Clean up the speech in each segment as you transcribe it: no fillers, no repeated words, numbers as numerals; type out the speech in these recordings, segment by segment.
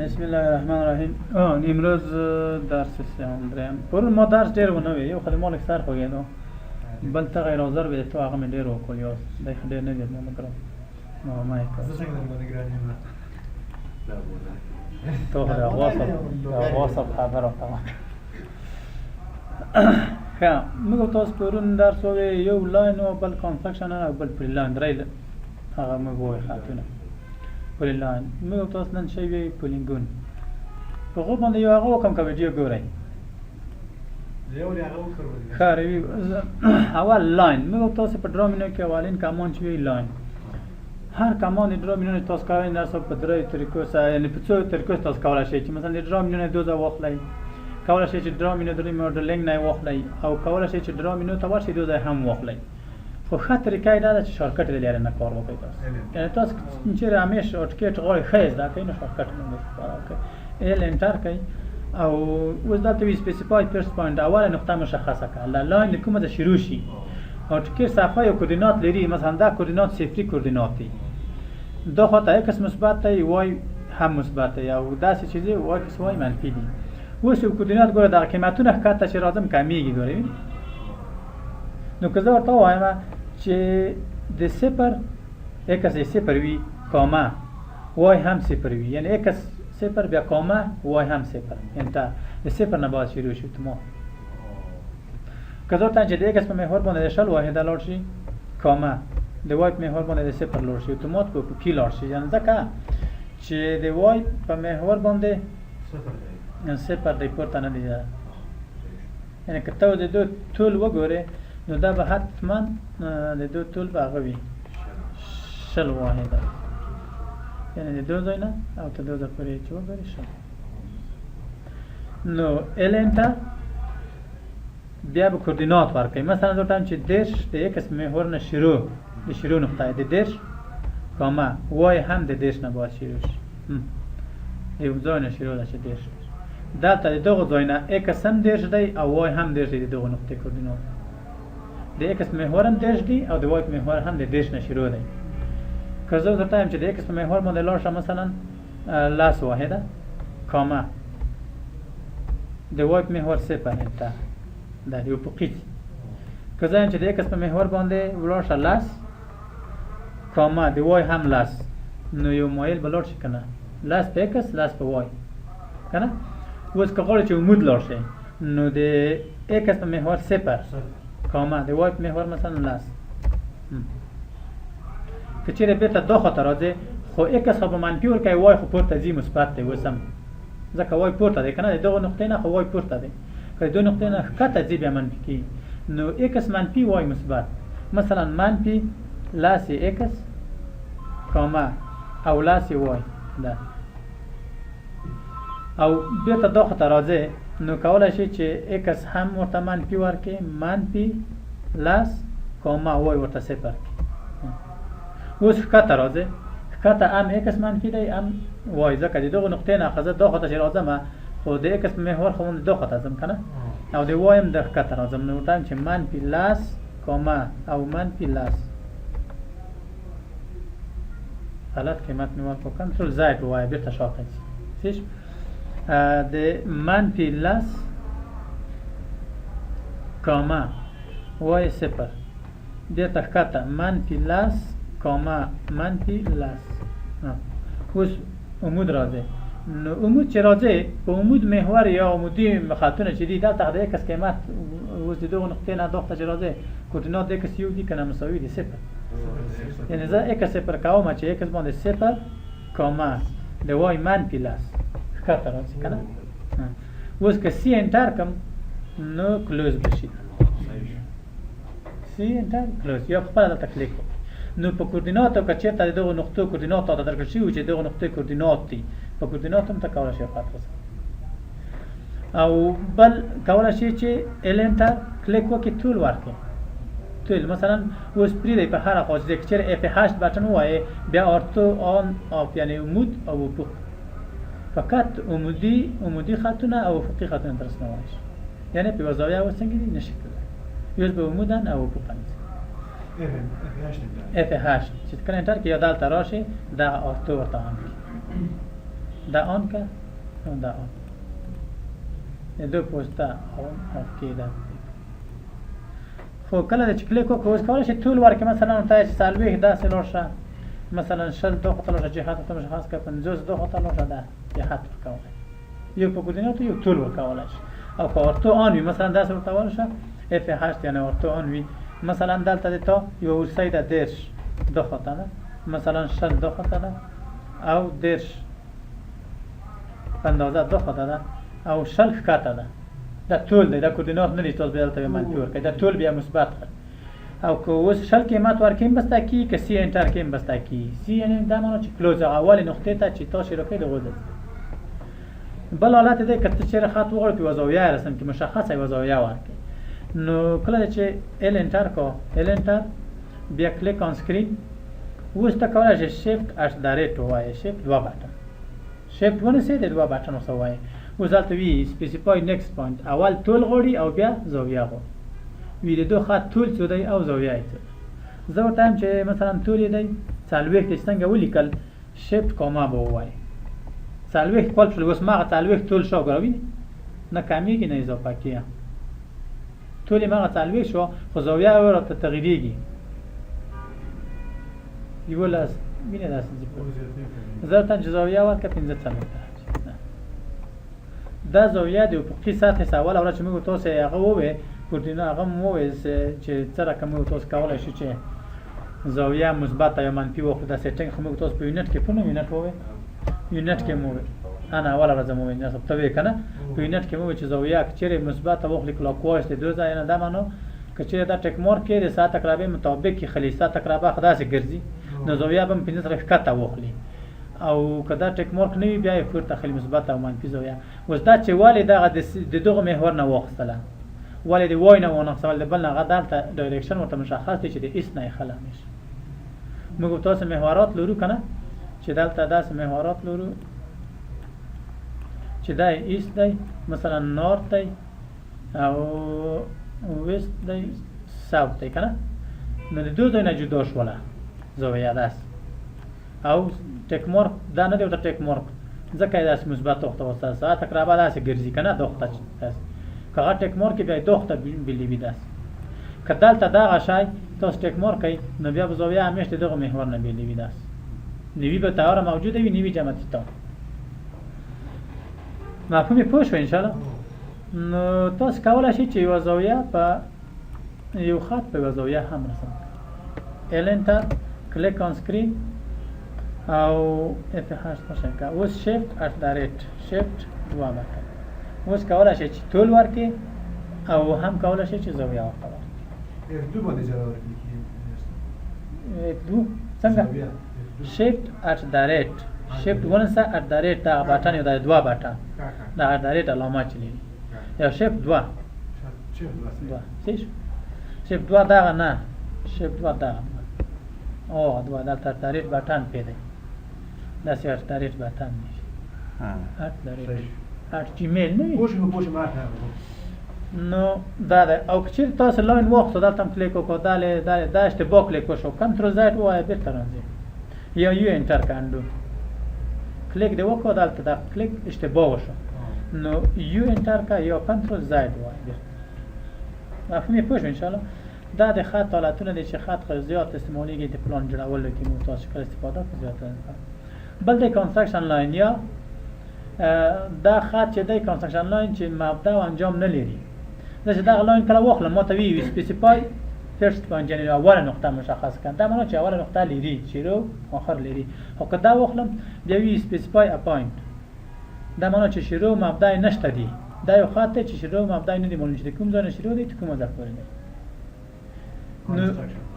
بسم الله الرحمن الرحیم. امروز درس سیام دریم. پرون ما درس ډیر ونه وی، یو خدای مالک سر خوګیدو. بل ته غیر حاضر به تو هغه مې ډیر وکړ، یو دای ډیر نه دی نو مګر ما یې کړ. زه څنګه باندې ګرانې ما ته غواصب خبر وکړه. ښه، موږ تاسو پرون درس وی یو لاین او بل کنسټرکشن او بل پری لاین درې هغه موږ وای خاطونه. پلی لاین موږ تاسو نن شی وی پولینګون په غو باندې یو هغه کوم ویډیو ګورئ. یو لري هغه وکړو. خاري اول لاین موږ تاسو په ډرامینو کې اولین کمان چې وی لاین هر کمان ډرامینو تاسو کوي نه څه په درې طریقو سره، یعنی په څو طریقو تاسو کولای شئ چې مثلا ډرامینو دوزه واخلئ، کولای شئ چې ډرامینو درې موډلینګ نه واخلئ، او کولای شئ چې ډرامینو ته ورشئ دوزه هم واخلئ. خو ښه طریقه دا ده چې شارټکټ دې لري نه کار وکړئ تاسو. یعنی تاسو چې همیشه شارټکټ غواړئ ښه زده کړئ نو شارټکټ باندې استفاده وکړئ. ال انټر کړئ او اوس دلته وی سپیسیفای فرست پوینټ اوله نقطه مشخصه کړه. لاین کومه ده شروع شي او ټکی صفحه یو کوردینات لري، مثلا دا کوردینات صفری کوردینات دي. دا خواته ایکس مثبت دی، وای هم مثبت دی، او داسې چیزی وای کس وای منفی دي. اوس یو کوردینات ګوره د قیمتونه ښکته چې راځم کمیږي ګورئ. نو که زه ورته ووایم چې د صفر ایکس صفر وي کاما وای هم صفر وي، یعنی ایکس صفر بیا کاما وای هم صفر، انټر د صفر نه باید شروع شي. اتومات که زه ورته چې د ایکس په محور باندې د شل واحده لاړ شي کاما، د وای په محور باندې د صفر لاړ شي، اتومات په کې لاړ شي. یعنی ځکه چې د وای په محور باندې صفر دی پورته نه دی. یعنی که ته د دو طول وګورې نو دا به حتما د دو طول به هغه وي شل واحده، یعنی د دو ځای نه او ته دو ځای پورې چې وګورې شل. نو ال انټر بیا به کوردینات ورکوي. مثلا زه ټایم چې دېرش د ایکس محور نه شروع د شروع نقطه د دېرش کاما وای هم د دېرش نه باید شروع شي، یو ځای نه شروع ده چې دېرش. دلته د دغو ځای نه ایکس هم دېرش دی او وای هم دېرش دی، د دغو نقطې کوردینات د ایکس محور هم دېرش دی او د وای په محور هم د دېرش نه شروع دی. که زه ورته وایم چې د ایکس په محور باندې لاړ شم مثلا لاس واحده کاما د وای په محور صفر انټر دا یو پوقیت. که زه وایم چې د ایکس په محور باندې ولاړ شه لاس کاما د وای هم لاس، نو یو مایل به لاړ شي که نه، لاس په ایکس لاس په وای که نه. اوس که غواړئ چې عمود لاړ شئ نو د ایکس په محور صفر کاما د وای په محور مثلا لاس. که چیرې بیرته دا خواته راځي خو ایکس خو به منفي ورکوي، وای خو پورته ځي مثبت دی. اوس هم ځکه وای پورته دی که نه، د دغو نقطې نه خو وای پورته دی، که د دو نقطې نه ښکته ځي بیا منفي کېږي. نو ایکس منفي وای مثبت، مثلا منفي لاس ایکس کاما او لاس وای ده. او بیرته دا خواته راځي نو کولای شي چې ایکس هم ورته منفي ورکړي، منفي لاس کاما وای ورته صفر کړي. اوس ښکته راځي، ښکته هم ایکس منفي دی هم وای، ځکه د دغو نقطې نه ښه زه دا خواته چې راځم خو د ایکس په محور خو دا خواته ځم که نه، او د وای هم د ښکته راځم. نو ورته چې منفي لاس کاما او منفي لاس غلط قیمت مې ورکړو، کنټرول زاید ووایه بېرته شاته ځي. د منفي لاس کاما وای صفر بیرته ښکته منفي لاس کاما منفي لاس. اوس عمود راځي، نو عمود چې راځي په عمود محور یا عمودي خطونه چې دي دلته د ایکس قیمت اوس د دغو نقطې نه دغه چې راځي کوردینات د ایکس یو دي که نه مساوي دي صفر. یعنی زه ایکس صفر کوم چې ایکس باندې صفر کاما د وای منفي لاس ښکته راځي که نه. اوس که سی انټر کړم نو کلوز بشي، سی انټر کلوز یا خپله دلته کلیک وکړئ. نو په کوردیناتو که چېرته د دغو نقطو کوردینات تاته درکړل شوي وي چې دغو نقطې کوردینات دي، په کوردیناتو هم ته کولی شئ خط وساتئ. او بل کولی شئ چې ال انټر کلیک وکړئ، طول ورکړئ. طول مثلا اوس پرېږدئ په هره خوا چې چېرې اف 8 بټن ووایې بیا آرتو آن آف یعنی عمود او افق، فقط عمودي خطونه او افقي خطونه درست نوای شي، یعنی په یوه زاویه وسنګي دي نشي کېدای، یوز به عمودن او افقن F8 چې کله انټر کې یا دلته راشي دا آرتو ورته هم دا آن که او دا آن دو پوسته آن آف کېده خو کله چې کلیک وکړو اوس کولی شي ټول ورکړي مثلا ته چې څلوېښت داسې لاړ شه مثلا 20 دو خطا لاړ شه جهت ته مشخص کړه 50 دو خطا لاړ شه دا جهت ورکولی یو په کوردیناتو یو ټول ورکولی شي او که ورته آن وي مثلا داسې ورته ولی شه F8 یعنې ورته آن وي مثلا دلته د تا یوه ورسۍ ده 10 دو خطا ده مثلا 60 دو خطا ده او 10 په اندازه دو خطا ده او 60 ښکته ده دا ټول دی دا کوردینات نه دي تاسو بیا دلته منفي ورکړئ دا ټول بیا مثبت کړئ او که اوس 60 قیمت ورکړئ هم بسته کېږي که سی انټر کړئ هم بسته کېږي سی یعنې دا معنا چې کلوز اولې نقطې ته چې تا شروع کړئ د غوځه بل حالت دی که ته چېرې خط وغواړې په یوه زاویه یې رسم کړي مشخصه یوه زاویه ورکړي نو کله چې ال انټر کو ال انټر بیا کلیک آن سکرین اوس ته کولی شې شیفټ اټ د ریټ ووایې شیفټ دوه بټن شیفټ ونیسئ د دوه بټن ورته ووایې اوس دلته وي سپیسیفای نیکسټ پوینټ اول ټول غواړي او بیا زاویه غواړي وي د دو خط ټول څه دی او زاویه یې څه زه ورته وایم چې مثلا ټول یې دی 40 چې څنګه ولیکل شیفټ کاما به ووایې 40 کول شول اوس ماغه 40 ټول شو ګروي نه کمیږي نه اضافه کیږي ټول ماغه 40 شو خو زاویه ورته تغییریږي یو لاس مینه داسې زه ته زاویه ورکړه 15 دا زاویه د افقي سطح سوال اول چې موږ تاسو هغه ووې کوردینات هغه مو چې څه رقم موږ تاسو کولای شو چې زاویه مثبت یا منفي وخت د سیټینګ خو موږ تاسو په یونټ کې په نو یونټ ووې یونټ کې مو انا اول راځم مو نه سب ته کنه په یونټ کې مو چې زاویه چیرې مثبت وخت کلاک وایس د دوه ځای نه دا مانو که چیرې دا ټیک مارک کې د ساعت تقریبا مطابق کې خلیصه تقریبا خدا سي ګرځي نو زاویه به 15 طرف کته وخلی او کدا ټیک مارک نه وي بیا یې فور تخیل مثبت او منفي زاویه اوس دا چې والي دغه د دغه محور نه واخستله والي د وای نه ونخصل د بل نه غدالته ډایرکشن ورته مشخص دی چې د اس نه خلا نشي موږ تاسو محورات لرو کنه چې دلته داس محورات لرو چې دا ایست دی مثلا نورت دی او ویست دی ساوت دی کنه نو د دوه ځای نه جدا شوله زاویه داس او ټیک مارک دا نه دی ورته ټیک مارک ځکه یې داسې مثبت وخته وسته ساعت تقریبا داسې ګرځي که نه دوخته داسې که هغه ټیک مارک بیا یې دوخته بلي وي داسې که دلته دغه شی تاسو ټیک مارک کوئ نو بیا به زاویه همیش د دغه محور نه بلي وي داسې نوي به تیاره موجوده وي نوي جمعتي تا مفهوم یې پوه شوئ انشاءالله نو تاسو کولی شئ چې یوه زاویه په یو خط په یوه زاویه هم رسم کړئ ال انټر کلیک آن سکرین او F8 ماشین کا اوس شیفټ اټ د ریټ شیفټ دوه بټن اوس کولی شئ چې ټول ورکړي او هم کولی شئ چې زاویه ورته ورکړي F2 باندې ځای ورکړي F2 څنګه شیفټ اټ د ریټ شیفټ ونیسه اټ د ریټ دا بټن یو د دوه بټن دا اټ د ریټ علامه چې لري یا شیفټ دوه شیفټ دوه دغه نه شیفټ دوه دغه او دوه دلته د ریټ بټن پیدا داسې اټ د ریټ بټن نشي اټ د ریټ اټ جیمیل نه پوښ ماته نو دا ده او که چیرې تاسو لاین واخلو دلته هم کلیک وکړو دا اشتباه کلیک وشو کنټرول زد ووایه بېرته راځي یا یو انټر کاندو کلیک دی وکړو دلته دا کلیک اشتباه وشو نو یو انټر کا یا کنټرول زد ووایه بېرته مفهوم یې پوه شو انشاءالله دا د خط حالتونه دي چې خط زیات استعمالیږي د پلان جوړولو کې موږ تاسو کله استفاده کوو زیات بل د کنسترکشن لاین یا دا خط چې دی کنسترکشن لاین چې مبدا او انجام نه لري زه چې دغه لاین کله واخلم ما ته وي سپیسیفای فرست پوینټ یعنې اوله نقطه مشخص کړم دا معنی چې اوله نقطه لري شروع آخر لري خو که دا واخلم بیا وي سپیسیفای ا پوینټ دا معنی چې شروع مبدا نشته دی دا یو خط دی چې شروع مبدا نه دی معلوم چې کوم ځای نه شروع دی کوم ځای پورې دی نو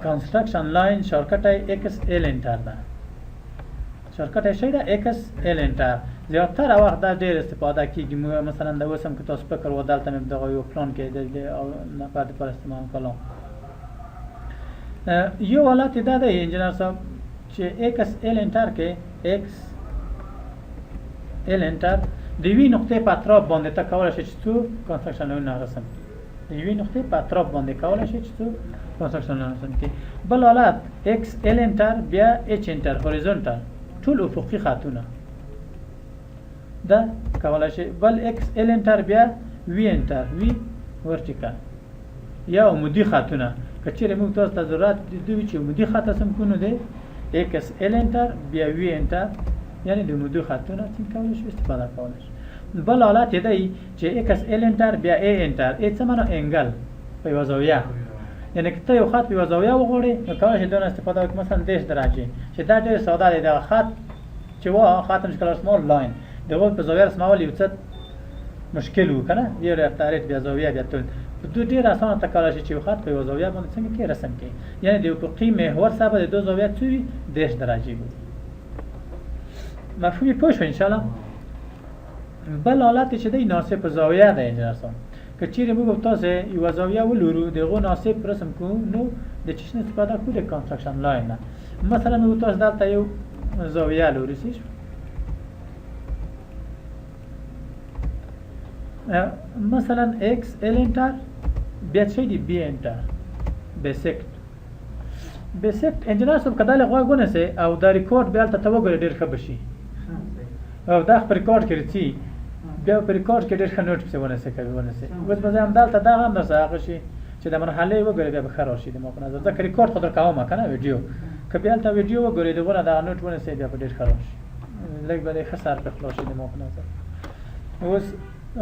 کنسترکشن لاین شارټکټ یې ایکس ال انټر ده شارټکټ یې شی ده ایکس ال انټر زیاتره وخت دا ډېر استفاده کېږي مثلا د اوس هم که تاسو فکر و دلته مې دغه یو پلان کې د نفر پر استعمال کړم یو حالت دا دی انجینر صاحب چې ایکس ال انټر کې ایکس ال انټر د یوې نقطې په اطراف باندې ته کولی شې چې څو کنسترکشن لاینونه رسم کړي د یوې نقطې په اطراف باندې کولی شې چې څو کنسترکشن لاینونه رسم کړي بل حالت ایکس ال انټر بیا ایچ انټر هوریزونټل ټول افقي خطونه دا کولای شي. بل اکس ال انټر بیا وی انټر وی ورټیکال یا عمودي خطونه که چیرې موږ تاسو ته ضرورت دی چې عمودي خط رسم کړو نو دی اکس ال انټر بیا وی انټر یعنی د عمودي خطونه څنګه کولای شو استفاده کولای شو. بل حالت دی چې اکس ال انټر بیا ا انټر ا څه معنی انګل په یوه زاویه، یعنی که ته یو خط په یوه زاویه وغواړې نو کولای شې دونه استفاده وکړې مثلا 10 درجې چې دا ډېر ساده دی. دغه خط چې وه خط مشکل رسمول لاین د هغوی په زاویه رسمول یو څه مشکل و که نه یو رفتارت بیا زاویه بیا طول دو ډېر اسانه ته کولای شي چې یو خط په یوه زاویه باندې څنګه کې رسم کړي، یعنی د افقي محور څخه به د دو زاویه څه وي 10 درجې وي. مفهوم پوه شو انشاءالله. بل حالت چې دی ناصب زاویه ده انجینر صاحب، که چیرې موږ تاسو یوه زاویه ولورو د هغو ناصب رسم کوو نو د چی شي استفاده کوو د کنسترکشن لاین نه. مثلا موږ تاسو دلته یو زاویه لورو سی مثلا اکس ال انټر بیا څه دی بی انټر بیسکت انجینر صاحب کدا له غوږ ونیسئ او دا ریکارډ بیا هلته ته وګورئ ډېر ښه به شي او دا په ریکارډ کې راځي بیا په ریکارډ کې ډېر ښه نوټ پسې ونیسئ اوس به زه همدلته دغه هم درسره هغه شي چې د مرحلې وګورئ بیا به ښه راشي زما په نظر. ځکه ریکارډ خو در کومه که نه ویډیو که بیا هلته ویډیو وګورئ دغونه دغه نوټ ونیسئ بیا به ډېر ښه راشي لږ به ښه سر پرې خلاص شي زما په نظر. اوس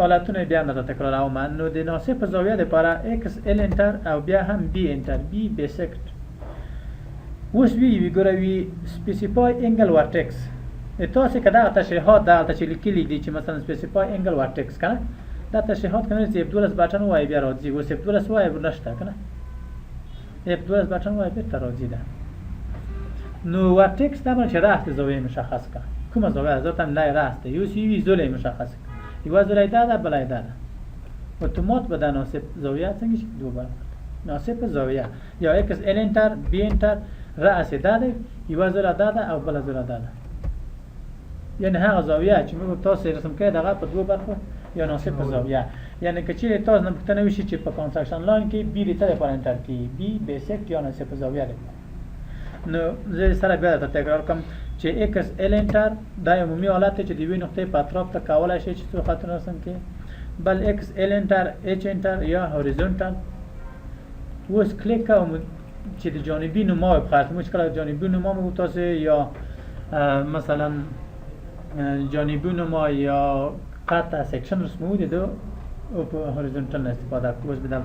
حالتونه بیا هم درته تکراروم. نو د ناصب په زاویه دپاره اکس ال انټر او بیا هم بی انټر بی بیسکت. اوس وی ګوره وی سپیسیفای انګل ورټکس تاسو که دغه تشریحات دغلته چې لیکلي دي چې مثلا سپیسیفای انګل ورټکس که نه دا تشریحات که نه چې F12 بټن ووایي بیا راځي. اوس F12 ووایي نشته که نه F12 بټن ووایي بېرته راځي ده. نو ورټکس دا باندې چې راست زاویه مشخص کړه کومه زاویه ده ځکه لای راست ده یو سی وي زاویه مشخص کړه یوه زاویه دا ده بله دا ده اتومات به دا ناصب زاویه څنګه شي دو برابر ناصب زاویه یا اکس ال انټر بی انټر رأس دا ده یوه زاویه دا ده او بله زاویه دا ده یعنی هغه زاویه چې موږ تاسو رسم کړی دغه په دوه برخو یا ناصب زاویه. یعنی که چیرې تاسو نه پوښتنه وشي چې په کنسترکشن لاین کې بی د څه لپاره انټر کړي بی بیسکت یا ناصب زاویه لپاره. نو زه سره بیا درته تکرار کوم چې اکس ال انټر دا عمومي حالت دی چې د یوې نقطې په اطراف ته کولی شي چې څو خطونه رسم کړي. بل اکس ال انټر اچ انټر یا هوریزونټل. اوس کلیک کوم چې د جانبي نما بخواست موږ کله جانبي نما موږ تاسو یا مثلا جانبي نما یا قطع سیکشن رسمو دي دو او په هوریزونټل استفاده کوو. بدل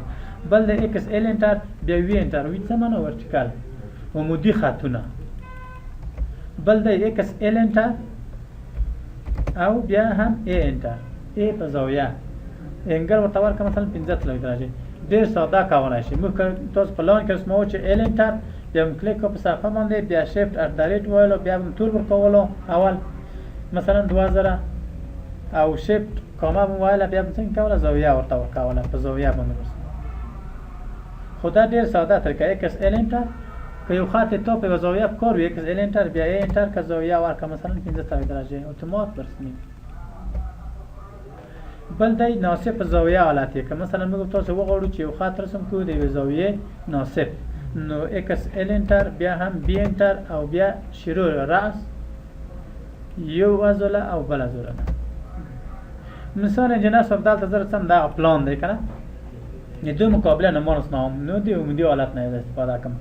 بل د اکس ال انټر بیا وی انټر وی څه معنی ورټیکال عمودي خطونه. بل د اکس ال انټر او بیا هم ا انټر ا په زاویه انګل ورته ورکړه مثلا 15 درجې ډېر ساده کولای شي. موږ تاسو په لاین کې رسموو چې ال انټر بیا هم کلیک په صفحه باندې بیا شیفټ @ریټ وایلو بیا هم ټول ورکولو اول مثلا 2000 او شیفټ کاما وایله بیا هم څنګه کوله زاویه ورته ورکوله په زاویه باندې رسم. خو دا ډېر ساده طریقه اکس ال انټر که یو خط تا په یوه زاویه په کار وي اکس ال انټر بیا ا انټر که زاویه ورکړه مثلا 15 درجې اتومات برسمي. بل دی ناصب په زاویه حالت یې که مثلا موږ تاسو وغواړو چې یو خط رسم کړو د یوې زاویې ناصب نو اکس ال انټر بیا هم بی انټر او بیا شروع رأس یو عضله او بل عضله. مثال انجینر صاحب دلته زه رسم دغه پلان دی که نه د دوی مقابله نما رسموم نو د عمودي حالت نه استفاده کوم.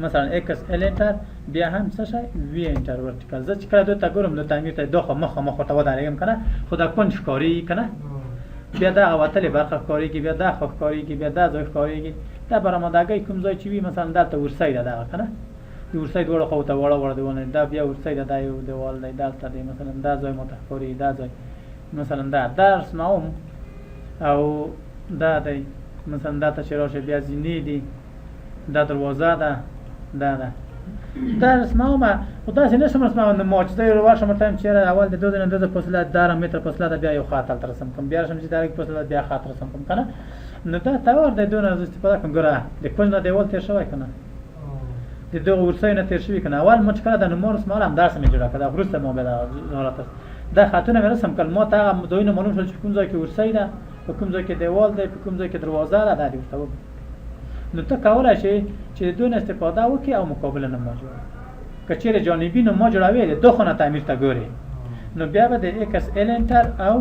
مثلا اکس ال انټر بیا هم څه شی وی انټر ورټیکال. زه چې کله دوی ته ګورم نو تعمیر ته دا خو مخامخ ورته ودرېږم که نه خو دا کونج ښکارېږي که نه بیا دغه وتلې برخه ښکارېږي بیا دا خو ښکارېږي بیا دا ځای ښکارېږي. دا برآمدګۍ کوم ځای چې وي مثلا دلته ورسۍ ده دغه که نه د ورسۍ دواړو خواو ته واړه دیوالونه دا بیا ورسۍ ده دا یو دیوال دی دلته دی مثلا دا ځای ماته ښکارېږي دا ځای مثلا دا رسموم او دا دی مثلا دا ته چې راشي بیا زینې دي دا دروازه ده دا رسموم خو داسې نشم رسموم ما چې زه ورشم ورته وایم چېرې اول د 2 نه 2 فاصله 10 متره فاصله ده بیا یو خط هلته رسم کوم بیا رسم چې دا فاصله بیا خط رسم کوم که نه نو دا تور دی دونه استفاده کوم. ګوره د کونج نه دیوال تېر شوی که نه د دغه ورسۍ نه تېر شوي که نه اول ما چې کله د نما رسمول همداسې مې جوړه کړه دا وروسته ما بیا دا حالت دا خطونه مې رسم کړل ما ته هغه ځایونه معلوم شول چې په کوم ځای کې ورسۍ ده په کوم ځای کې دیوال دی په کوم ځای کې دروازه ده دا دې ورته وکړو. نو ته کولی شې چې د دوی نه استفاده وکړې او مقابله نما جوړه که چیرې جانبي نما جوړوې د دو خو نه تعمیر ته ګورې نو بیا به د ایکس ال انټر او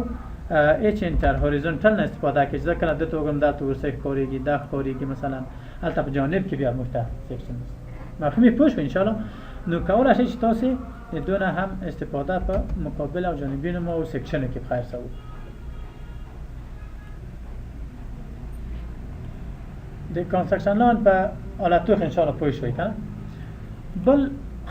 اچ انټر هوریزونټل نه استفاده کوي چې کله د توګم دا تورسه کوریږي دا کوریږي مثلا البته په جانب کې بیا مفته سیکشن مفهومي پوه شو ان شاء الله. نو کولای شئ چې تاسو د دونه هم استفاده په مقابل او جانبینو مو او سیکشن کې خیر سو. د کنسترکشن لاین په حالتو ان شاء الله پوه شئ کنه. بل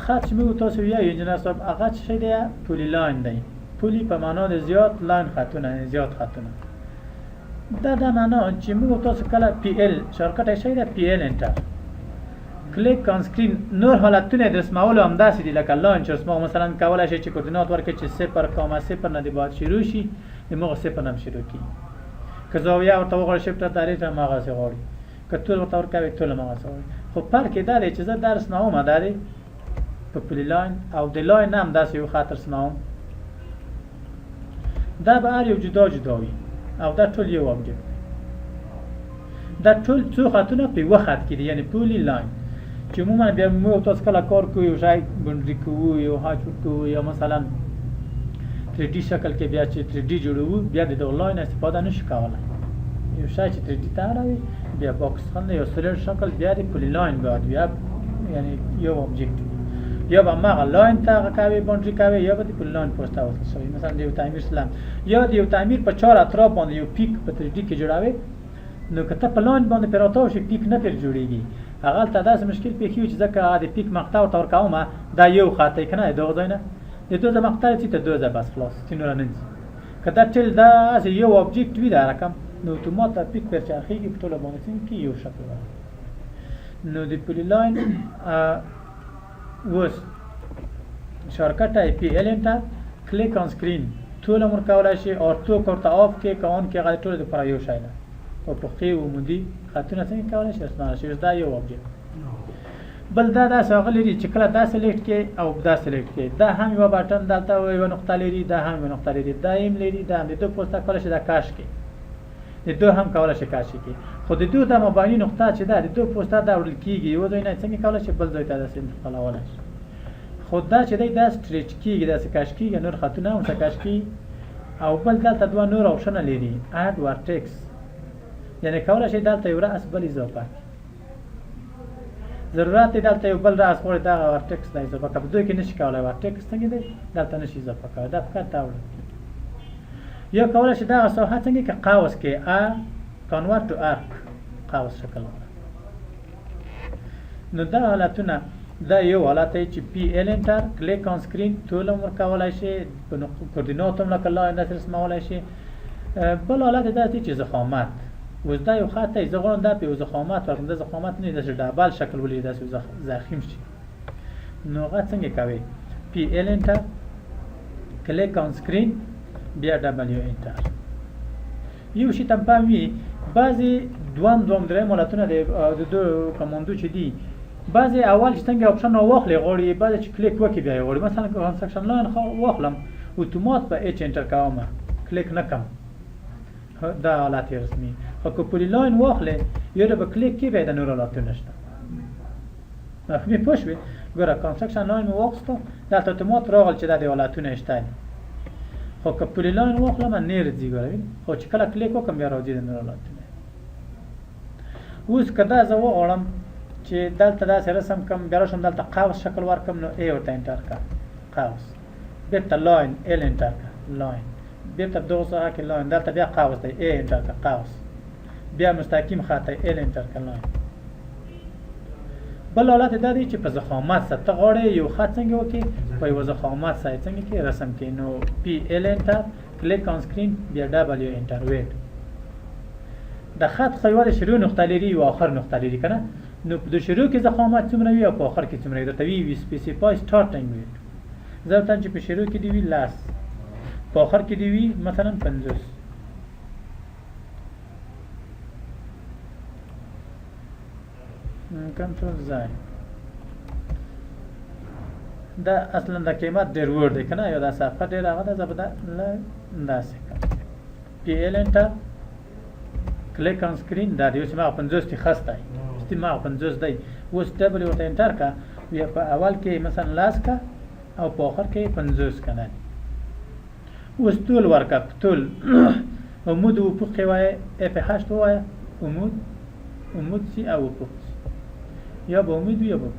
خط چې موږ تاسو یا انجینر صاحب هغه څه دی پولی لاین دی. پولی په معنا د زیات لاین خطونه زیات خطونه دا د معنا چې موږ تاسو کله پی ال شارټکټ شي د پی ال انټر کلیک آن سکرین نور حالتونه د رسمولو هم داسې دي لکه لاین چې رسمو مثلا کولای شي چې کوردینات ورکړي چې 0.0 نه دی باید شروع شي د موږ 0 نه شروع کی که زاویه ورته وغواړي شفت دایره ته ماغه سي غواړي که ټول ورته ورکوي ټول ماغه سي خو پر کې دا چې زه درس نه ومه دا دی په پلی لاین او د لاین هم داسې یو خاطر سناوم دا به هر یو جدا جدا وي او دا ټول یو ابجکت دا ټول څو خطونه په یو خط کې دي یعنی پولی لاین چې عموما بیا موږ تاسو کله کار کوو یو شای بونډري کوو یو هاچ کوو یا مثلا 3D شکل کې بیا چې 3D جوړوو بیا د لاین استفاده نشو کولای یو شای چې 3D ته راوي بیا باکس خند یو سولید شکل بیا د پولی لاین باید بیا یعنی یو ابجکت یا به ما لاین ته کوي بونډري کوي یا به د پولی لاین پوسټ اوت شوی مثلا د یو تعمیر سلام یا د یو تعمیر په چار اطراف باندې یو پیک په 3D کې جوړاوي نو کته په لاین باندې پروتاو شي پیک نه پر جوړیږي هغه ته داسې مشکل پیښیږي چې ځکه د پیک مقطع او تور کومه دا یو خاطر کنه دا ځای نه د دوه مقطع ته دوه بس خلاص تینور نه کدا تل دا یو ابجکت وی دا رقم نو اتومات پیک پر چرخیږي په ټوله باندې کې یو شکل نو د پولی لاین وس شارټکټ ای پی ال انټر کلیک آن سکرین ټول امر کولای شي او تو کوته اف کې کون کې غلط ټول د پر یو شای نه او په خي او مودي خاطر څنګه کولای شي اسنه شي دا یو ابجکت بل دا ساغلی لري چې کله دا سلیکټ کې او دا سلیکټ کې دا هم یو بټن دلته یو نقطه لري دا هم یو نقطه لري دا ایم لري دا د دوه پوسټه کولای شي دا کاش کې د دوه هم کولای شي کاش کې خو د دوه د مبانی نقطه چې دا د دوه پوسټه دا ورل کیږي یو دوی نه څنګه کولای شي بل ځای ته داسې انتقالول شي خود دا چې دا سټریچ کیږي دا کاش کیږي نور خطونه هم کاش کی او بل دلته دوه نور آپشن لري اډ ورټکس یعنی کولای شي دلته یو راس بل اضافه ضرورت دلته یو بل راس غوړي دا ورټکس دا اضافه کوي دوی کې نشي کولای ورټکس څنګه دی دلته نشي اضافه کوي دا فقط تاول یا کولای شي دا ساحه څنګه کې قوس کې ا کنورټ ټو ارک قوس شکل نو دا حالتونه دا یو حالت دی چې پی ال انټر کلیک آن سکرین ټول عمر کولای شي په کوردینات هم لکه لاین داسې رسمولای شي بل حالت دا دی چې زخامت اوس دا یو خط دی زغون دا په زخامت ورکوم د زخامت نه د ډبل شکل ولې داسې زخیم شي نو هغه څنګه کوي پی ال انټر کلیک آن سکرین بیا دبلیو انټر یو شی تم پامي بعضی دوام درې مولاتونه د دوه کماندو چې دي بعضی اول چې څنګه اپشن واخلې غوړي بعضی چې کلیک وکړي بیا غوړي مثلا کنسترکشن لاین خو واخلم اتومات په اچ انټر کوم کلیک نکم دا حالت رسمي خو که پولی لاین واخلې یو د کلیک کې به د نور حالت نشته مفهومي پوه شوې ګوره کنسترکشن لاین مو واخستو دلته اتومات راغل چې د حالتونه شته خو که پولی لاین واخلم نه راځي ګوره خو چې کله کلیک وکم بیا راځي د نور حالتونه اوس کدا زه وغواړم چې دلته داسې رسم کم بیا راشم دلته قوس شکل ورکم نو ای ورته انټر کا قوس بیرته لاین ال انټر کا لاین بیرته دغه ساحه کې لاین دلته بیا قوس دی ای انټر کا قوس بیا مستقیم خط ال انټر کا لاین بل حالت دا دی چې په زخامت سره ته غواړې یو خط څنګه وکړي په یو زخامت سره څنګه کې رسم کې نو پی ال انټر کلیک آن سکرین بیا دبلیو انټر ویټ د خط خیوال شروع نقطه لري او آخر نقطه لري کنه نو د شروع کې زخامت څومره وي او په آخر کې څومره درته وي سپیسیفای سټارټینګ ویټ ضرورت چې په شروع کې دی وی لاس په آخر کې دی وی مثلا 50 کنټرول ځای دا اصلا د قیمت ډیر ور دی کنه یو دا صفحه ډیر هغه د زبده انداسه پی ال انټر کلیک آن سکرین دا دیو چې ما 50 تی خسته ما 50 دی اوس دبلیو ته انټر کا بیا په اول کې مثلا لاس کا او په اخر کې 50 کنه اوس طول ورکه طول عمود و افق وایه F8 وایه عمود سی او افق سی یا به عمود یا به افق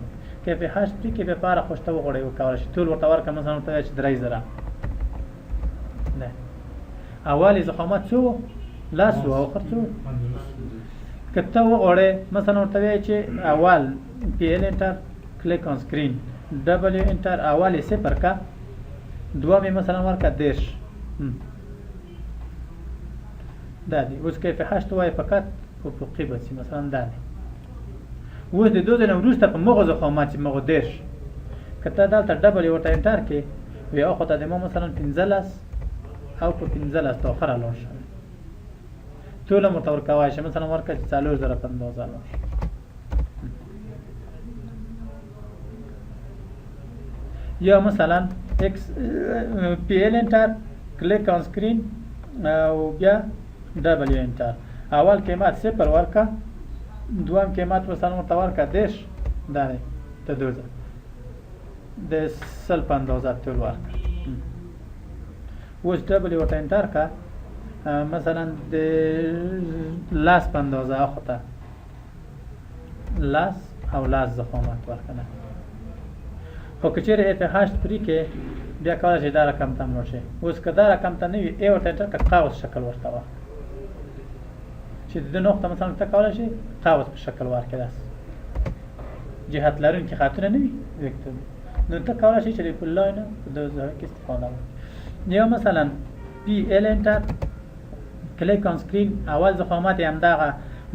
که F8 پری که به پاره خوشته وغوړی وکولی شي طول ورته ورکه مثلا ورته وایه چې 3000 نه اول ضخامت څو لاس و اخر څو که ته وغواړې مثلا ورته وایي چې اول PL انټر کلیک آن سکرین W انټر اول یې 0 کا دوم یې مثلا ورکه 10 دا دی اوس که F8 وایي فقط افقي به شي مثلا دا دی اوس د دوه ځله وروسته په مغز ضخامت چې مغز 10 که ته دلته W ورته انټر کې وي اخو ته د ما مثلا 15 او په 15 ته اخره لاړ شي طول مرته ورکوای شي مثلا ورکه 4015 لاړ شي یا مثلا X PL انټر کلیک آن سکرین او بیا W انټر اول قیمت 0 ورکه دوم قیمت مثلا ورته ورکه 10 دا دی ته دوزه د سل په اندازه طول ورکه اوس W ورته انټر که مثلا د لاس په اندازه اخو ته لاس او لاس ضخامت ورکنه خو که چیرې F8 پرې کې بیا کولی شي دا رقم ته هم لوړ شي اوس که دا رقم ته نه وي ای ورته انټر که قوس شکل ورته ورکړه چې د نقطه مثلا ته کولی شي قوس په شکل ورکړې داسې جهت لرونکي خطونه نه وي ویکتور نو ته کولی شي چې د فل لاین په دغه ځای کې استفاده وکړې یا مثلا PL انټر کلیک آن سکرین اول ضخامت یې همدغه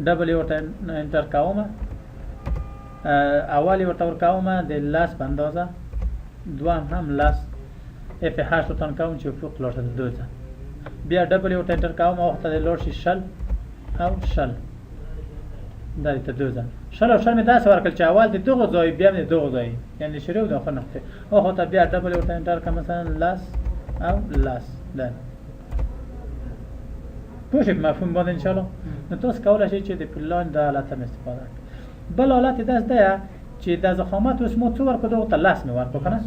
W ورته انټر کومه اول ورته ورکومه د لاس په اندازه دوم هم لاس F8 ورته کوم چې افق لوړ ته دوزه بیا W ورته انټر کوم او ته لوړ شي شل او شل دا ته دوزه شل او شل مې داسې ورکړل چې اول د دغه ځای بیا د دغه ځای یعنی شروع د اخر نقطه او ته بیا W ورته انټر کوم مثلا لاس او لاس دا پوه شئ مفهوم باندې ان شاء الله نو تاسو کولای شئ چې د پلان د حالت هم استفاده کړئ بل حالت داس ده چې د ضخامت اوس مو څو ورکړو دغه ته لاس مې ورکړو کنه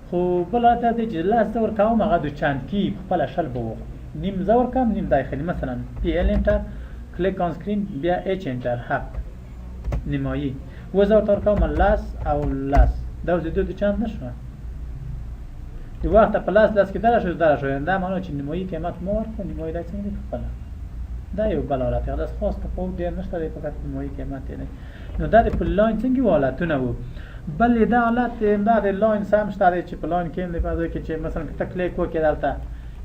خو بل حالت ده چې لاس ته ورکوم هغه د چاند کی خپل شل بو نیم زور کم نیم داخلي مثلا PL انټر کلیک آن سکرین بیا H انټر هفت نیمایی و زور تر کوم لاس او لاس دا د دوه چاند نشو دی وخت په لاس کې دره شو دا معنی چې نیمایی قیمت مو ورکړو نیمایی دا څنګه خپل دا یو بل حالت دی خاص ته په ډیر نشته دی فقط نیمایی قیمت دی نو دا د پلاین څنګه حالتونه وو بل دا حالت دا د لاین سم شته چې پلاین کې د فازو کې چې مثلا که کلیک وکړې دلته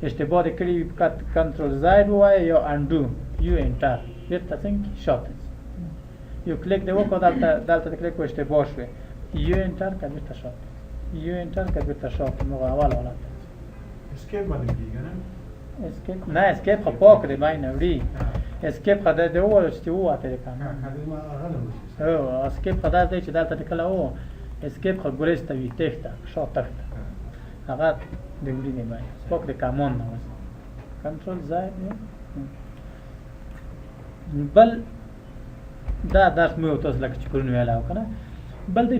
اشتباه کړی فقط کنټرول زائد وای یا اندو یو انټر بیرته څنګه شات یو کلیک دی وکړه دلته کلیک و اشتباه شو یو انټر کړه بیرته شات یو انټر کړه بیرته شات نو اول حالت اسکیپ باندې کیږي نه اسکیپ نه اسکیپ خو پاک دی باندې وړي اسکیپ خدای دی او چې وو اته کنه او اسکیپ خدای دی چې دلته کله او اسکیپ خو ګورېسته وي تخته شات تخته هغه د وړي نه باندې سپوک د کامون نه کنټرول زائد بل دا درس مو تاسو لکه چې پرون ویلاو کنه بل د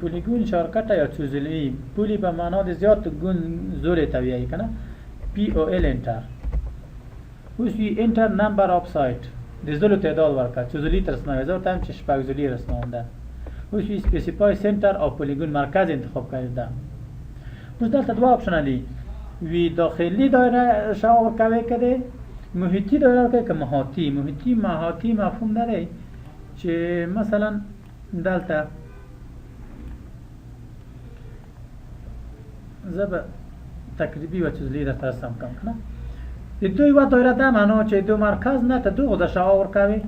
پولیګون شارکټ یا چوزلی پولی به معنا د زیات ګون زورې تویای کنه POL انټر اوس وی انټر نمبر اف سایت د زلو تعداد ورکړه چوزلی تر سنوي زو تام چې شپږ زلی رسنونده اوس وی سپیسیفای سنټر او پولیګون مرکز انتخاب کړئ دا اوس دلته دوه اپشن دي وی داخلي دایره شاو ورکوي کده محیطی دایره ورکوي که محیطی مفهوم داره چې مثلا دلته زب تقریبی و چیزلی در ترسم کم کنه دوی و دایره ده معنا چې دو مرکز نه ته دو د شاو ورکوي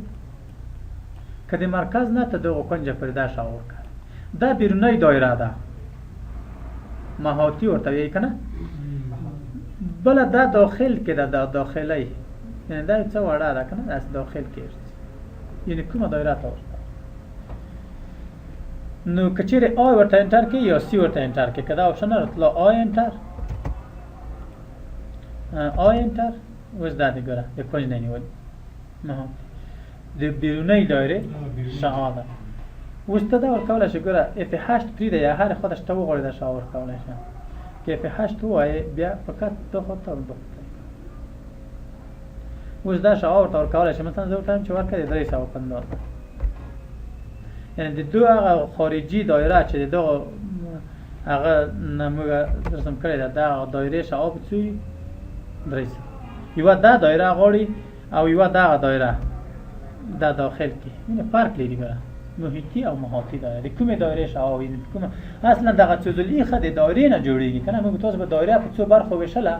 که د مرکز نه ته دو کنجه پر ده شاو ورکوي دا بیرونی دایره ده محاطی ورته وی کنه بل دا داخل کې دا داخلي یعنی دا څه وړه ده کنه از داخل کې یعنی کومه دایره ته ورته نو کچېره آی ورته انټر کې یا سی ورته انټر کې کدا اپشن راځلا آی انټر وز دا دی ګره د کوم نه نیول نه د بیرونی دایره شاده وسته دا ورکول شي ګره F8 پری دی هر خودش ته وغوړي دا شاور کولای شي کیف 8 وایي بیا فقط دو خطه بخته اوس دا شعار ورته ورکولی شي مثلا زه ورته وایم چې ورکړه د 350 یعنې د دو هغه خارجي دایره چې د دغه هغه نه موږ رسم کړې ده دا دایرې شعار څو وي 300 یوه دا دایره غواړي او یوه دغه دایره دا داخل کې مینه فرق لري ګره محیطي او محاطي دایره د کومې دایرې شعار وي کومه اصلا دغه څوزلي خه د دایرې نه جوړیږي کنه موږ تاسو به دایره په څو برخو ویشله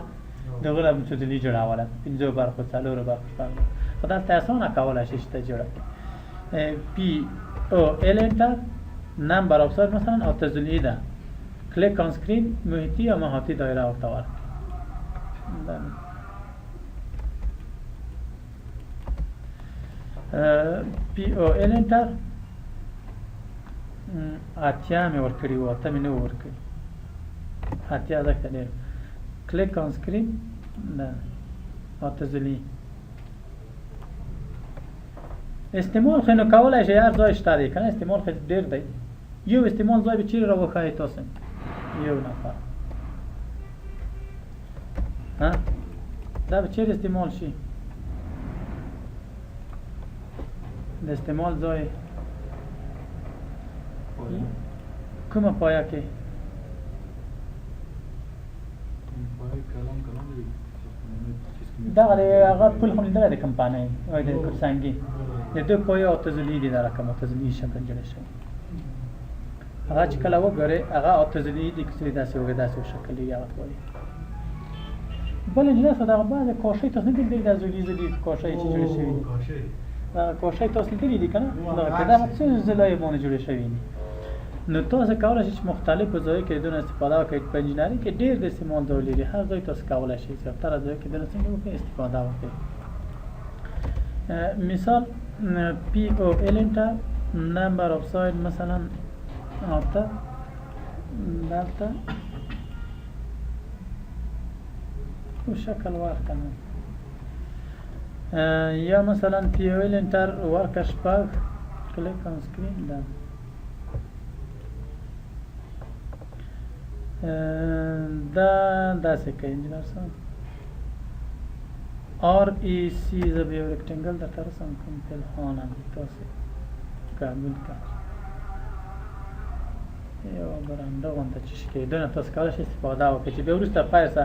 دغه له څوزلي جوړاوله 15 برخو 4 برخو خدای ته اسانه کولای شي چې جوړه پی او ال انتر نمبر اف ساید مثلا او تزلی ده کلیک آن سکرین محیطی یا محاطی دایره ورته ورکړه پی او ال انتر اتیا مې ورکړي وو اته مې نه ورکړي اتیا ځکه ډېر کلیک آن سکرین ده او تزلی استعمال خو نو کولای شي هر ځای شته دی کنه استعمال خو ډېر دی یو استعمال ځای به چیرې راوښایي تاسو یو نفر ها دا به چیرې استعمال شي د استعمال ځای کومه پایه کې دغه هغه پول هم لیدلی د کمپانۍ او د کرسنګي د دوی پایې او تزلي دي دا رقم او تزلي شکل جوړ شوی هغه چې کله وګورې هغه او تزلي دي چې داسې وګړي داسې شکل یې هغه وایي بل انجنیر دغه بعضې کوشۍ تاسو نه دي دا زلي کوشۍ چې جوړې شوي دي کوشۍ تاسو لیدلي دي که نه دغه څه ضلعې باندې جوړې شوي دي نو تاسو کولی شئ چې مختلفو ځایو کې دونه استفاده وکړئ په انجینري کې ډېر د استعمال ځای لري هر ځای تاسو کولی شئ زیاتره ځایو کې دونه څنګه وکړئ استفاده وکړئ مثال پی او ال انتر نمبر اف ساید مثلا 8 دلته او شکل ورکنه یا مثلا پی او ال انتر ورکه شپږ کلیک آن سکرین ده دا داسې کوي انجینر صاحب آر ای سی زه به یو رکټنګل درته رسم کوم پنهانه تاسې قبول کړئ یو برنده غونډه چې شي کېدونه تاسو کولی شئ استفاده وکړئ چې بیا وروسته پیسه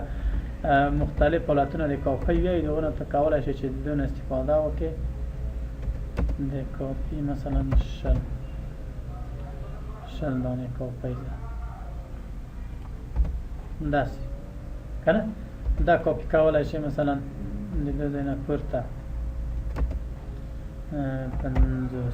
مختلف حالتونه د کاپي وي دغه نه ته کولی شئ چې دونه استفاده وکړئ د کاپي مثلا شل دانې کاپي ده داسې که نه دا کاپي کولی شي مثلا د دې ځای نه پورته 50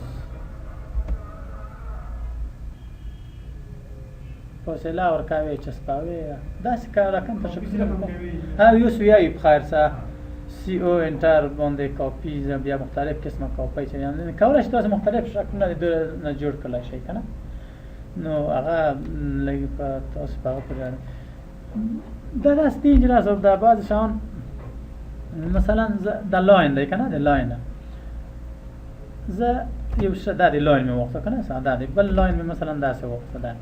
فاصله ورکوي چسپاوي داسې رقم ته شکل یو سویایي په خیر سه سی او انټر باندې کاپي بیا مختلف قسمه کاپي چې یعنې کولی شي تاسو مختلف شکلونه د دوی نه جوړ کړلی شئ که نه نو هغه لږ په تاسو په هغه پورې دا داسې دي انجینر صاحب دا بعضې شیان مثلا د لاین دی که نه د لاین زه یو څه دا د لاین مې وغوښته که نه ساده دی بل لاین مې مثلا داسې وغوښته ده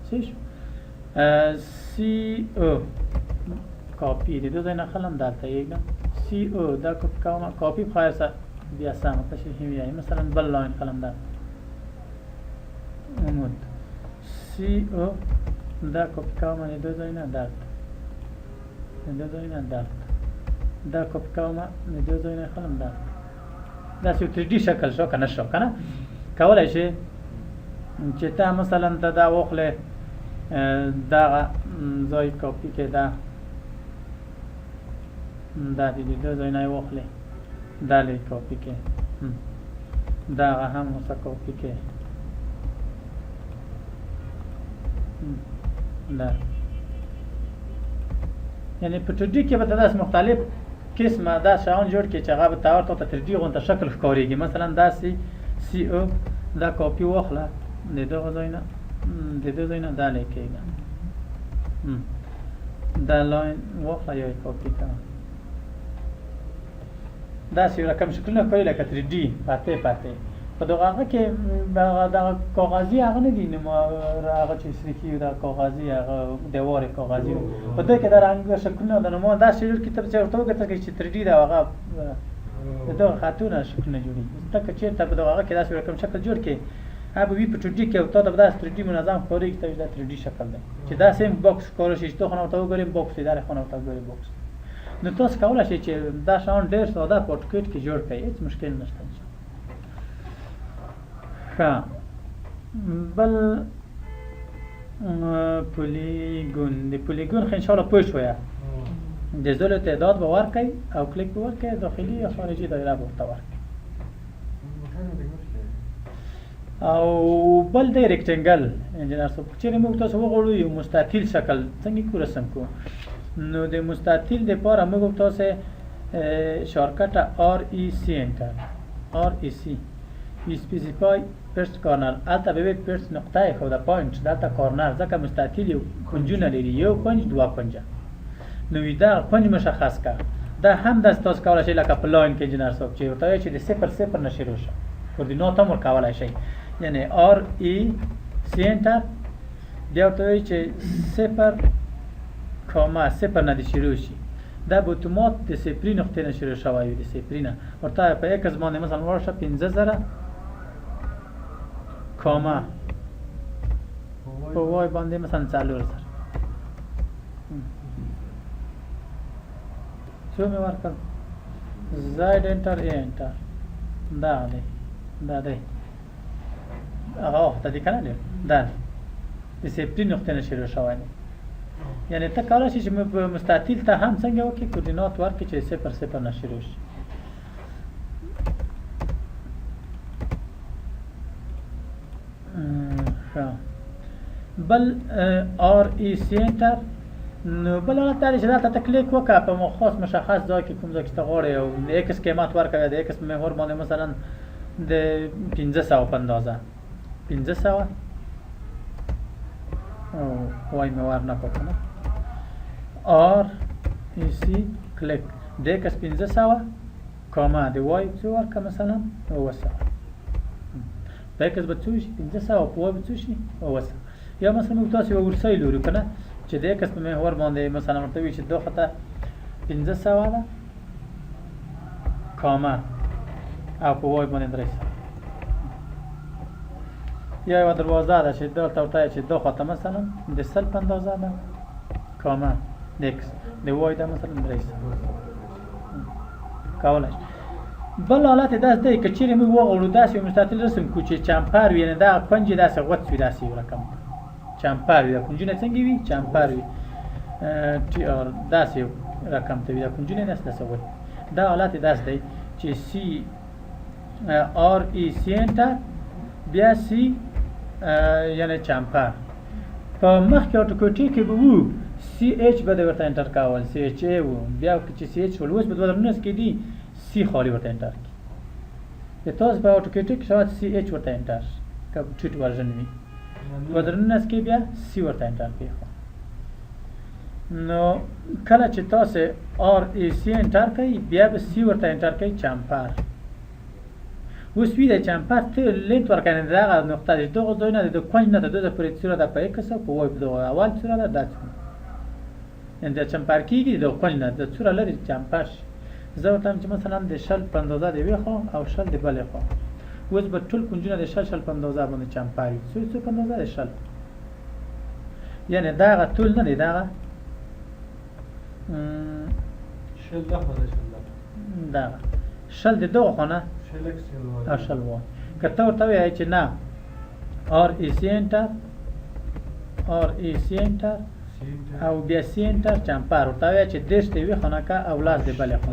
څه شو سی او کاپي د دو ځای نه خلم دلته یږدم سی او دا کاپي کوم کاپي په خیر سره بیا سمه تشریح ویایي مثلا بل لاین خلم دلته عمود سی او دا کاپی کوم د دو ځای نه دلته د دو ځای نه دلته دا کاپی کوم د دو ځای نه خلم دلته داسې یو 3D شکل شو که نه شو که نه کولی شي چې ته مثلا ته دا واخلې دغه ځای کاپي کې دا د دو ځای نه یې واخلې دا لې کاپي کې دغه هم اوسه کاپي کې نه یعنی په 3D کې به داسې مختلف قسمه دا شیان جوړ کړي چې هغه به ته ورته 3D غونته شکل ښکارېږي مثلا داسې سی او دا کاپي واخله د دغه ځای نه د دې ځای نه دا لیکېږي دا لاین واخله یا یې کاپي کړه داسې یو رقم شکلونه ښکاري لکه 3D پاتې په دغه هغه کې دغه کاغذي هغه نه دي نو هغه چې سریکي دا کاغذي هغه دیوار کاغذي په دې کې د رنګ شکلونه د نمو دا شیل کې تر څو ورته وګورئ چې 3D دا هغه دا خاتونه شکلونه جوړي دا که چیرته په دغه هغه کې داسې رقم شکل جوړ کې هغه وی په 2D کې او ته دا 3D منظم خوري کې دا 3D شکل دی چې دا سیم باکس کول شي چې ته خو نو ته وګورئ باکس دی دا خو نو ته وګورئ باکس نو تاسو کولای شئ چې دا شان ډېر ساده په ټکټ کې جوړ کړئ هیڅ مشکل نشته ښه بل پولیګون د پولیګون خو ان شاء الله پوه شویا د زلو تعداد به ورکړئ او کلیک به ورکړئ داخلي یا خارجي دایره به ورته ورکړئ او بل دی ریکټنګل انجینر صاحب چیرې موږ تاسو وغواړو یو مستطیل شکل څنګه کو رسم کو نو د مستطیل لپاره موږ تاسو شارکټ ار ای سی انټر ار ای سی اسپیسیفای فرست کارنر البته به فرست نقطه خو دا پوینټ دلته کارنر ځکه مستطیل یو کنجونه لري یو کنج دوه کنجه نو دا کنج مشخص کا دا هم د تاسو کولای شئ لکه په لاین کې انجینر صاحب چې ورته چې د 0 نشي روشه کوردینات هم ورکولای شئ یعنی ار ای سی انټر بیا ورته چې 0.0 نه دي شروع شي دا به اتومات د 0 نقطې نه شروع شوی د 0 نه ورته په یک زمانه مثلا ورشه 15000 کاما په وای باندې مثلا 4000 څو مې ورکړ زائد انټر ای انټر دا دی هغه ته دي کنه دا د 0 نقطې نه شروع شوی یعنی ته کولای شې چې مستطیل ته هم څنګه وکړي کوردینات ورکړي چې 0 نه شروع شي بل ار ای سی انټر نو بل حالت دا چې دلته ته کلیک وکړه په خاص مشخص ځای کې کوم ځای چې ته غواړې او د ایکس قیمت ورکوې د ایکس محور باندې مثلا د 500 په اندازه 500 او وای مې ور نه کړ ار ای سی کلیک د ایکس 500 کاما د وای څو ورکړه مثلا 900 په ایکس به څو شي 500 او په وای به څو شي 900 یا مثلا موږ تاسو یو ورسای لرو کنه چې د ایکس په محور باندې مثلا ورته وي چې دوه خطه 500 ده کاما او په وای باندې 300 یا یو دروازه ده چې دلته ورته چې دوه خطه مثلا د 100 په اندازه ده کاما د ایکس د وای ده مثلا 300 کولای بل حالت داس دی که چیرې موږ وغواړو داسې یو مستطیل رسم کړو چې چمپر وي یعنې دا کنج داسې غوڅ وي داسې یو رقم چمپر وي دا کنجونه څنګه وي چمپر وي ټي آر داسې یو رقم ته وي دا کنجونه داسې غوڅ دا حالت داس دی چې سی آر ای سی انټر بیا سی یعنې چمپر په مخکې اټوکوټي کې به وو سی ایچ به د ورته انټر کول سی ایچ ای وو بیا چې سی ایچ ول اوس به دوه درنس کې دي سی خالی ورته انټر کی د تاسو په اټوکیټ کې شاید سی ایچ ورته انټر کا ټیټ ورژن وي ودرنس کې بیا سی ورته انټر کی نو کله چې تاسو ار ای سی انټر کوي بیا به سی ورته انټر کوي چمپر اوس وی د چمپر ته لینت ورکنه دغه نقطه د دغه ځای نه د کوین نه د دوه پرې څیره د په یک څه په وای په دغه اول څیره ده داسې ان د چمپر کېږي د کوین نه د څیره لري چمپر زه ورته چې مثلا د شل په اندازه دی وی خو او شل دی بلې خو اوس به ټول کنجونه د شل په اندازه باندې چمپر وي څو په اندازه د شل یعنی دغه ټول نه دی دغه شل ده خو دغه شل د دغه خو نه او شل وای که ته ورته وایې چې نه ار ای سی انټر او بیا سی انټر چمپر ورته وایې چې دېرش دی وي خو نه که او لاس دی بلې خو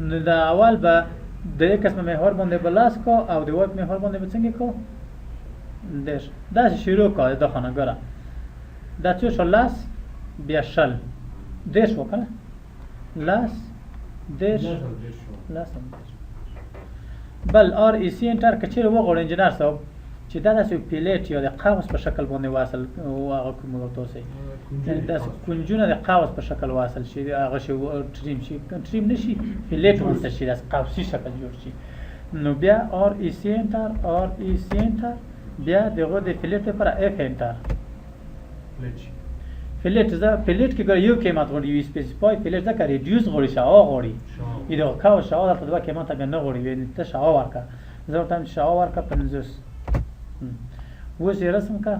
نو د اول به د ایکس په محور باندې به لاس کو او د وای په محور باندې به څنګه کو دېرش داسې شروع کو د خو نه ګوره دا څو شو لاس بیا شل دېرش وکړه لاس دېرش لاس بل ار ای سی انټر که چیرې وغواړو انجینر صاحب چې دا داسې پیلیټ یا د قوس په شکل باندې واصل هغه کوم تاسو یعنې داسې کنجونه د قوس په شکل واصل شي هغه شي ټریم شي ټریم نشي پیلیټ ورته شي داسې قوسي شکل جوړ شي نو بیا آر ای سی انټر بیا دغه د فلیټ لپاره اف انټر فلیټ کې ګور یو قیمت غوړي یو سپیسیفای فلیټ ځکه ریډیوس غوړي شاو غوړي ایدو کاو شاو دلته دوه قیمت نه غوړي ویني ته شاو ورکا زه ورته شاو ورکا 50 اوس یې رسم کا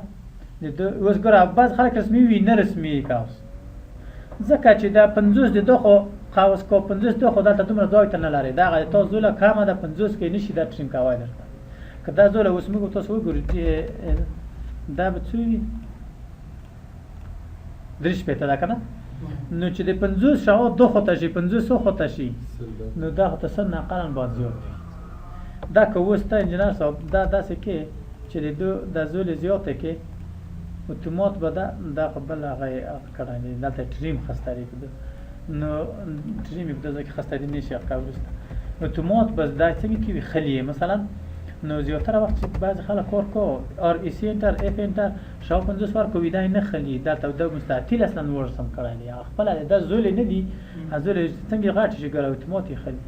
اوس ګور بعض خلک رسمي وي نه رسمي کاوس ځکه چې دا 50 د دوه قاوس کو 50 دوه دلته دومره ځای ته نه لري دا غي تاسو زوله کامه ده 50 کې نشي دا ټریم کاوای درته کدا زوله اوس موږ تاسو وګورئ دا به څه وي درش پته دا کنه نو چې د 50 شاو دوه خطه شي 500 خطه شي نو دا خطه سن ناقلن باید زیات دا که وسته انجینر صاحب دا داسې کې چې د زول زیاته کې اتومات به دا قبل هغه کړای دلته ټریم خستاری کده نو ټریم په دغه کې خستاری نشي قبلسته اتومات بس دا څنګه کې خلیه مثلا نو زیاتره وخت چې بعض خلک کار کو ار ای سی انټر اف انټر شاو 50 ور کوي دا نه خلی دلته د مستعتیل اصلا ورسم کړای دی خپل د زول نه دی زول څنګه غاټ شي ګره اتومات خلی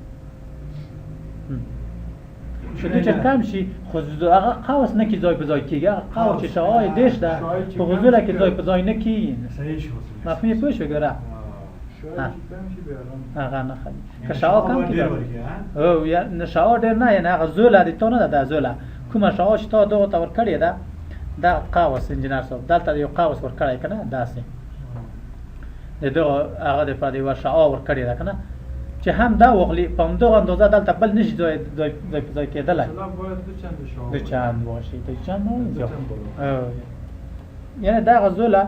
شنو چې کم شي خو هغه قوس نه کی ځای په ځای کیږي قوس چې شاوای دیش ده په غزوله کې ځای په ځای نه کیږي صحیح شو مفهوم پوه شو ګره هغه نه خلی که شاو کم کیږي او یا نه شاو ډیر نه نه غزوله دي ته نه ده زوله کومه شاو چې تا دغه تور کړی ده دا قوس انجینر صاحب دلته یو قوس ور کړی کنه داسې دغه هغه د پدې ور شاو ور کړی ده کنه چې هم دا وغلی په همدغه اندازه دلته بل نشي ځای کېدلی د چند واشي د چند نه یعنی دا غزوله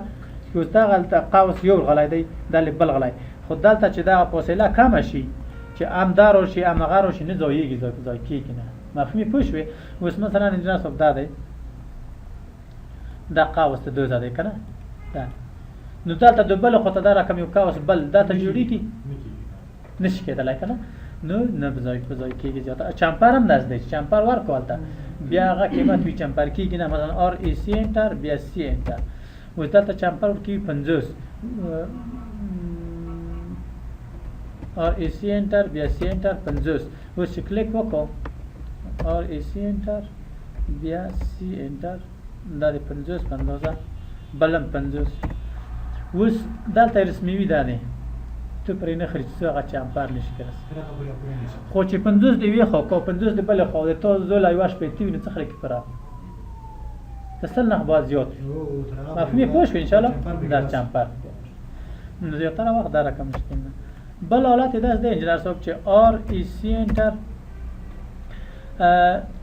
چې اوس دغه هلته قوس یو غلی دی دلې بل غلی خو دلته چې دغه فاصله کمه شي چې ام دا راشي ام هغه راشي نه ځایېږي ځای کېږي نه مفهومي پوه شوې اوس مثلا انجینر صاحب دا دی دا قوس ته دوزه دی که نه دا نو دلته د بل خوا ته دا رقم یو قوس بل دا ته جوړېږي نشي کېدلی که نه نو نه په ځای کېږي زیاته چمپر هم داسې دی چې چمپر ورکړو هلته بیا هغه قیمت وي چمپر کېږي نه مثلا آر ای سی انټر بیا سی انټر اوس دلته چمپر ورکوي 50 آر ای سی انټر بیا سی انټر 50 اوس چې کلیک وکړو آر ای سی انټر بیا سی انټر دا د 50 په اندازه بل هم 50 اوس دلته رسمي وي دا دی ته پرې نه خرڅ هغه چمپر نشي کېدای خو چې 50 دی وی خو کو 50 دی بل خو د تو زول ایواش په تی نه څخه کې پره تسل نه باز زیات مفهومي پوه شو ان شاء الله دا چمپر نو زیاتره وخت دا رقم مشکل نه بل حالت داس دی انجینر صاحب چې آر ای سی انټر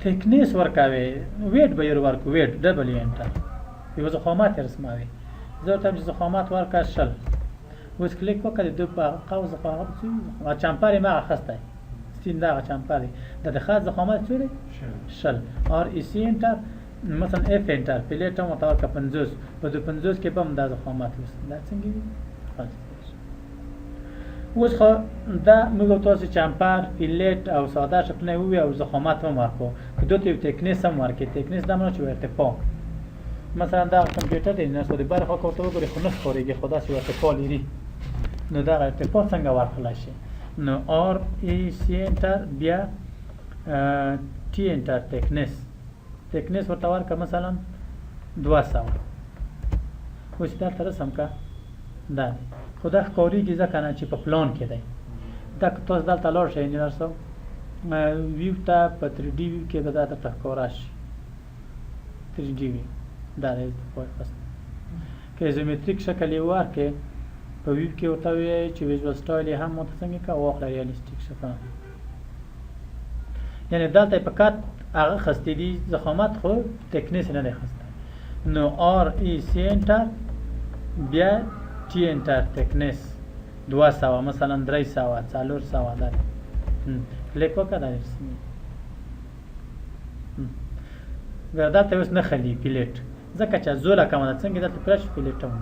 تکنیس ورکاوي ویټ به یې ورکو ویټ ډبل انټر یو ځخامات رسموي زه ته چې ځخامات ورکا شل اوس کلیک وکړئ د قوس په هغه څه چمپر ما خسته ستین دا چمپر د خاص ضخامت څه دی شل ار ای سی انټر مثلا اف انټر پلیټ هم متوقع 50 په 50 کې هم دا ضخامت وست دا څنګه وي اوس خو دا موږ تاسو چمپر پلیټ او ساده شکل نه وي او ضخامت هم ورکو که دوی یو تکنیس هم ورکې تکنیس دا مونږ چې ارتفاع مثلا دا کمپیوټر دی نه سو د بار خو کوته وګورئ خو نه خوريږي خدا سي ارتفاع لري نو دا ارتفاع څنګه ورکړل شي نو ار ای سی انټر بیا ټي انټر تکنیس ورته ورکړه مثلا 200 اوس دا تر سم کا دا خدا ښکارېږي ځکه نه چې په پلان کې دی دا تاسو دلته لاړ شئ انجینر صاحب ویو ته په 3D ویو کې به دا درته ښکاره شي 3D ویو دا دی که ایزومتریک شکل یې ورکړې په ویو کې ورته وایي چې ویژوال سټایل یې هم ورته څنګه که واخله ریالیسټیک شکل یعنې دلته یې په کټ هغه خستې دي ضخامت خو تکنیس نه دی خسته نو آر ای سی انټر بیا ټي انټر تکنیس 200 مثلا 300 400 دا کلیک وکړه دا رسمي دلته اوس نه خلي پلیټ ځکه چې زوله کومه ده څنګه دلته پلیټ پلیټ هم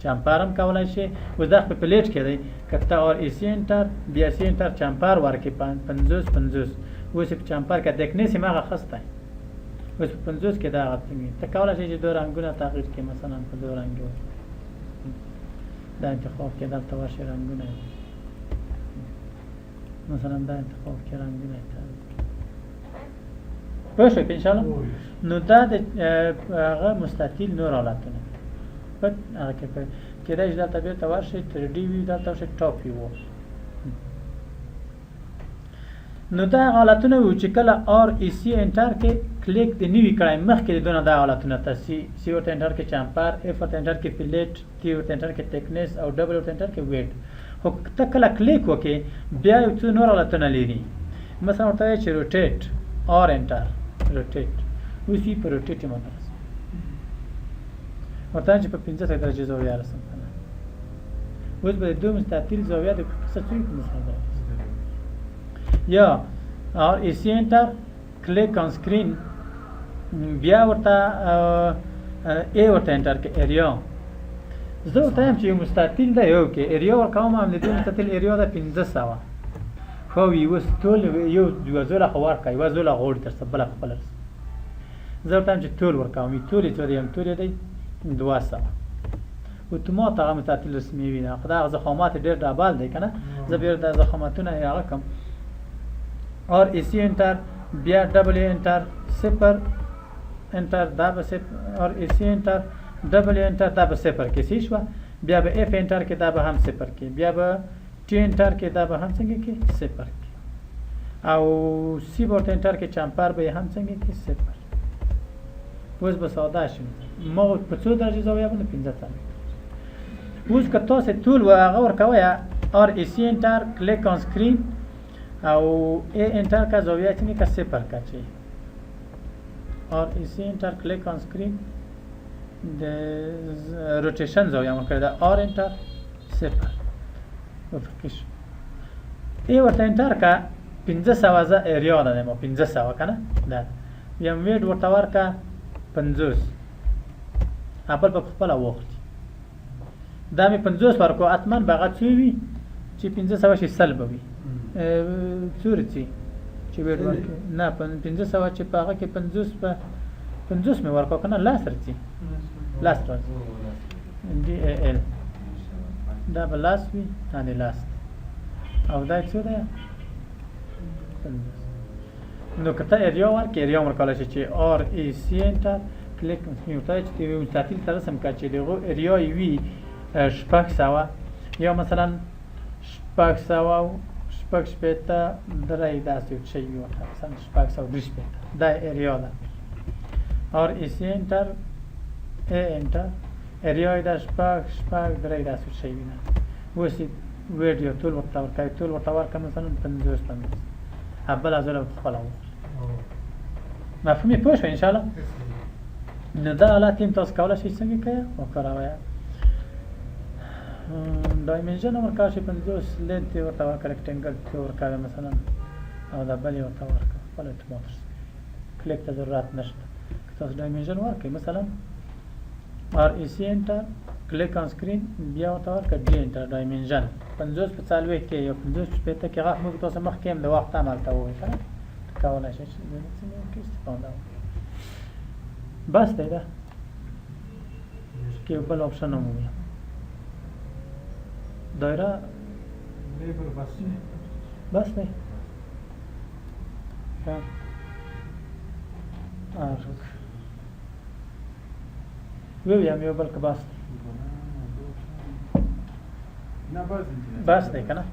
چمپر هم کولای شي اوس دا په پلیټ کې دی کته اور ای سی انټر بیا سی انټر چمپر ورکې 50 اوس په چمپر کې تکنیس ماغه خسته اوس په 50 کې دا غوښتنه ته کولای شي چې دوه رنگونه تغییر کړي مثلا په دوه رنګ دا انتخاب کې دلته ورشي رنگونه مثلا دا انتخاب کې رنګونه پوه شوئ ان شاء الله. نو دا د هغه مستطیل نور حالتونه پټ هغه کې کېدای شي دلته بېرته ورشئ 3D وي دلته ورشئ ټاپ وي و. نو دا حالتونه وو چې کله آر ای سی انټر کې کلیک د نوي کړای مخکې د دونه دا حالتونه ته سی ورته انټر کې چامپر، اف ورته انټر کې پلیټ، ټي ورته انټر کې تکنس او ډبل ورته انټر کې ویټ. خو ته کله کلیک وکې بیا یو څو نور حالتونه لري. مثلا ورته وایي چې روټیټ آر انټر روټیټ اوس یې په روټیټ یې باندې رسم ورته چې په 15 درجه زاویه رسم کنه. اوس به د دوه مستطیل زاویه د څه څه مثلا یا اور اسی انټر کلیک آن سکرین بیا ورته ای ورته انټر کې ایریا. زه ورته وایم چې یو مستطیل دی یو کې ایریا ورکوم هم د دې مستطیل ایریا ده 1500 خو اوس ټول یو دوه زوله خو ورکوي یوه زوله غوړي تر څه بله خپله رسم. زه ورته وایم چې ټول ورکوم ټول یې څو دی ټول یې دی 200 اتومات هغه مستطیل رسمي وي. خو دا هغه ضخامات ډېر ډبل دی که نه زه بیا د ضخامتونه یې هغه کړم اور اسی انټر بیا ډبل انټر صفر انټر دا به صفر اور اسی انټر ډبل انټر دا به صفر کې سی شوه. بیا به اف انټر کې دا به هم صفر کې بیا به ټي انټر کې دا به هم څنګه کې صفر کې او سی ورته انټر کې چامپر به هم څنګه کې صفر. اوس به ساده شي ما په څو درجه زاویه باندې 15 درجه. اوس که تاسو ټول هغه ورکوئ اور اسی انټر کلیک آن سکرین او ای انټر کا زاویه څنګه کا صفر کا چی اور اسی انټر کلیک آن سکرین د روټیشن زاویه مو کړی دا اور انټر صفر وفکش ای ورته انټر کا 1500 ز ایریا ده مو 1500 کنه دا یم ویډ ورته ورکا 50 خپل په خپل وخت دا می 50 ورکو اتمن بغا څو وی چې 1500 شي سلب وي صورتي چې ویډ ورکو نه 1500 چې په هغه کې 50 مې ورکو کنه لاس رچی لاس راځي دی ال دا بلاس وی باندې لاس او دا څه ده نو کته ایریا ورکې ایریا ورکول شي چې ار ای سی انټر کلیک میوټای چې یو مستطیل تر سم کا چې دغه ایریا وی شپږ سوا یا مثلا شپږ سوا شپږ شپېته درې داسې شی وي مثلا شپږ سوا درې شپېته دا ایریا ده اور ای سی انټر ای انټر ایریا دا شپږ درې داسې شی وي نه اوس ویډیو ټول ورته ورکوي ټول ورته ورکوي مثلا 50 اول از اول خپل مفهومي پوه شو ان شاء الله. نو دا حالت تیم تاسو کولای شئ څنګه کوي وکړئ دایمنشن ورکړئ چې 50 لینت ورته ورکړئ ریکټنګل ورکړئ مثلا او دا بل ورته ورکړئ خپل اتمات کلیک ته ضرورت نشته تاسو دایمنشن ورکړئ مثلا ار ای سی انټر کلیک آن سکرین بیا ورته ورکړئ ډي انټر دایمنشن 50 په 40 کې یو 50 په کې غاښ موږ تاسو مخکې هم د وخت عمل ته وایي کنه کولای شئ چې څنګه کې استفاده وکړئ بس دی دا کې بل آپشن هم وي دایره بس دی ویم یو بل که بس بس دی کنه